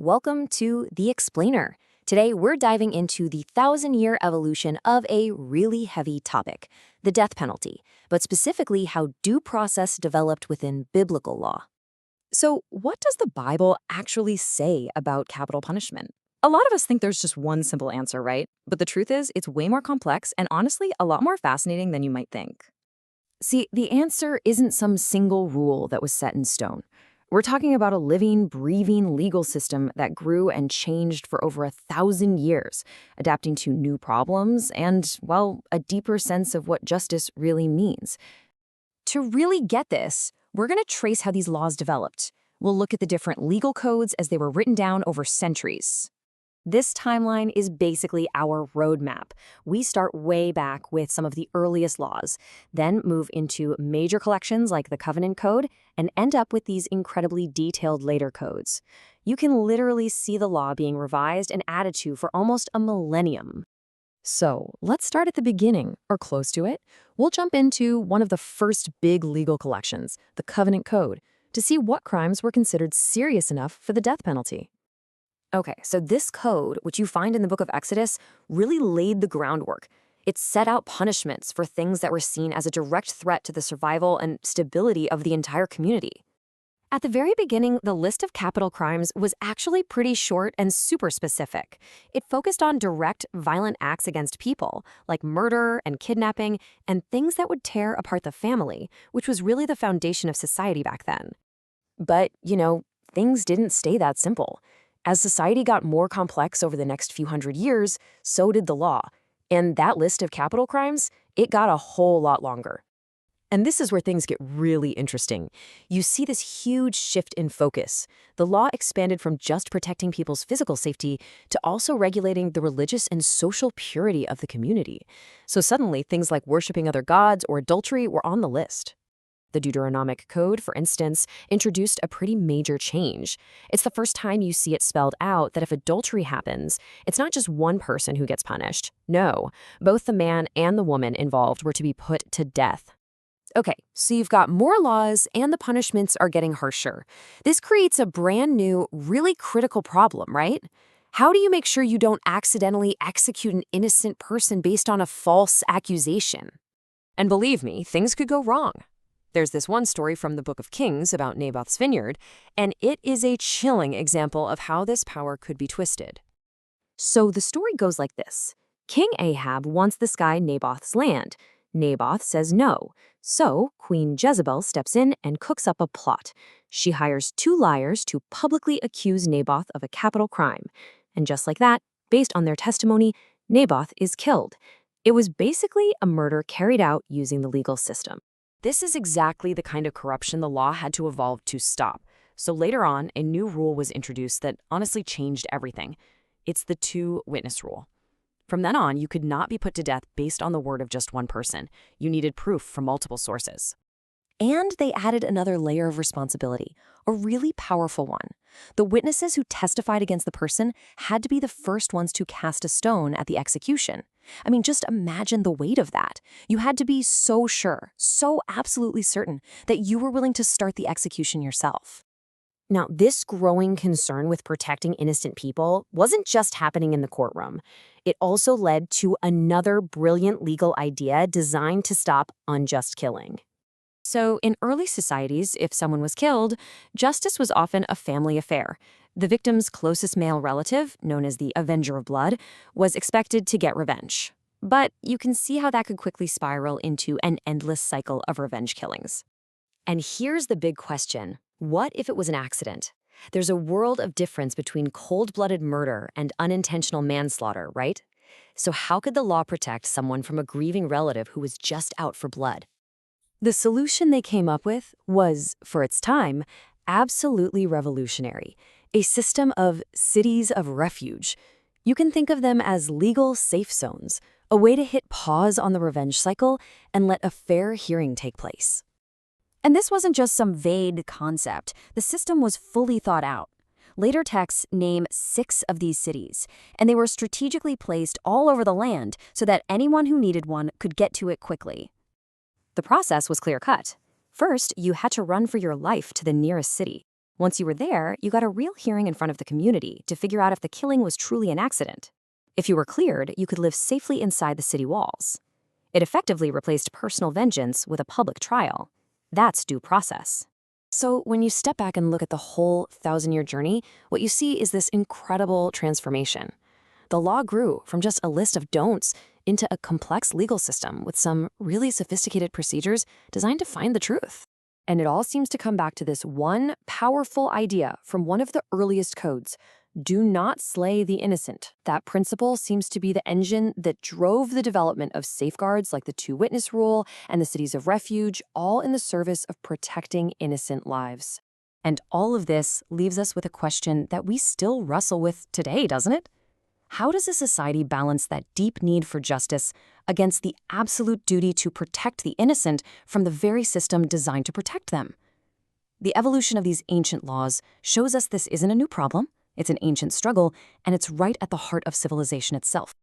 welcome to The Explainer. Today, we're diving into the 1,000-year evolution of a really heavy topic, the death penalty, but specifically how due process developed within biblical law. So, what does the Bible actually say about capital punishment? A lot of us think there's just one simple answer, right? But the truth is, it's way more complex and honestly a lot more fascinating than you might think. See, the answer isn't some single rule that was set in stone. We're talking about a living, breathing legal system that grew and changed for over 1,000 years, adapting to new problems and, well, a deeper sense of what justice really means. To really get this, we're going to trace how these laws developed. We'll look at the different legal codes as they were written down over centuries. This timeline is basically our roadmap. We start way back with some of the earliest laws, then move into major collections like the Covenant Code, and end up with these incredibly detailed later codes. You can literally see the law being revised and added to for almost a millennium. So, let's start at the beginning, or close to it. We'll jump into one of the first big legal collections, the Covenant Code, to see what crimes were considered serious enough for the death penalty. Okay, so this code, which you find in the book of Exodus, really laid the groundwork. It set out punishments for things that were seen as a direct threat to the survival and stability of the entire community. At the very beginning, the list of capital crimes was actually pretty short and super specific. It focused on direct, violent acts against people, like murder and kidnapping, and things that would tear apart the family, which was really the foundation of society back then. But, things didn't stay that simple. As society got more complex over the next few hundred years, so did the law. And that list of capital crimes, it got a whole lot longer. And this is where things get really interesting. You see this huge shift in focus. The law expanded from just protecting people's physical safety to also regulating the religious and social purity of the community. So suddenly, things like worshiping other gods or adultery were on the list. The Deuteronomic Code, for instance, introduced a pretty major change. It's the first time you see it spelled out that if adultery happens, it's not just one person who gets punished. No, both the man and the woman involved were to be put to death. Okay, so you've got more laws and the punishments are getting harsher. This creates a brand new, really critical problem, right? How do you make sure you don't accidentally execute an innocent person based on a false accusation? And believe me, things could go wrong. There's this one story from the Book of Kings about Naboth's vineyard, and it is a chilling example of how this power could be twisted. So the story goes like this. King Ahab wants this guy Naboth's land. Naboth says no. So Queen Jezebel steps in and cooks up a plot. She hires 2 liars to publicly accuse Naboth of a capital crime. And just like that, based on their testimony, Naboth is killed. It was basically a murder carried out using the legal system. This is exactly the kind of corruption the law had to evolve to stop. So later on, a new rule was introduced that honestly changed everything. It's the 2-witness rule. From then on, you could not be put to death based on the word of just one person. You needed proof from multiple sources. And they added another layer of responsibility, a really powerful one. The witnesses who testified against the person had to be the first ones to cast a stone at the execution. I mean, just imagine the weight of that. You had to be so sure, so absolutely certain that you were willing to start the execution yourself. Now, this growing concern with protecting innocent people wasn't just happening in the courtroom. It also led to another brilliant legal idea designed to stop unjust killing. So, in early societies, if someone was killed, justice was often a family affair. The victim's closest male relative, known as the Avenger of Blood, was expected to get revenge. But you can see how that could quickly spiral into an endless cycle of revenge killings. And here's the big question. What if it was an accident? There's a world of difference between cold-blooded murder and unintentional manslaughter, right? So how could the law protect someone from a grieving relative who was just out for blood? The solution they came up with was, for its time, absolutely revolutionary. A system of Cities of Refuge. You can think of them as legal safe zones, a way to hit pause on the revenge cycle and let a fair hearing take place. And this wasn't just some vague concept. The system was fully thought out. Later texts name 6 of these cities, and they were strategically placed all over the land so that anyone who needed one could get to it quickly. The process was clear-cut. First, you had to run for your life to the nearest city. Once you were there, you got a real hearing in front of the community to figure out if the killing was truly an accident. If you were cleared, you could live safely inside the city walls. It effectively replaced personal vengeance with a public trial. That's due process. So when you step back and look at the whole thousand-year journey, what you see is this incredible transformation. The law grew from just a list of don'ts into a complex legal system with some really sophisticated procedures designed to find the truth. And it all seems to come back to this one powerful idea from one of the earliest codes: do not slay the innocent. That principle seems to be the engine that drove the development of safeguards like the two-witness rule and the Cities of Refuge, all in the service of protecting innocent lives. And all of this leaves us with a question that we still wrestle with today, doesn't it? How does a society balance that deep need for justice against the absolute duty to protect the innocent from the very system designed to protect them? The evolution of these ancient laws shows us this isn't a new problem. It's an ancient struggle, and it's right at the heart of civilization itself.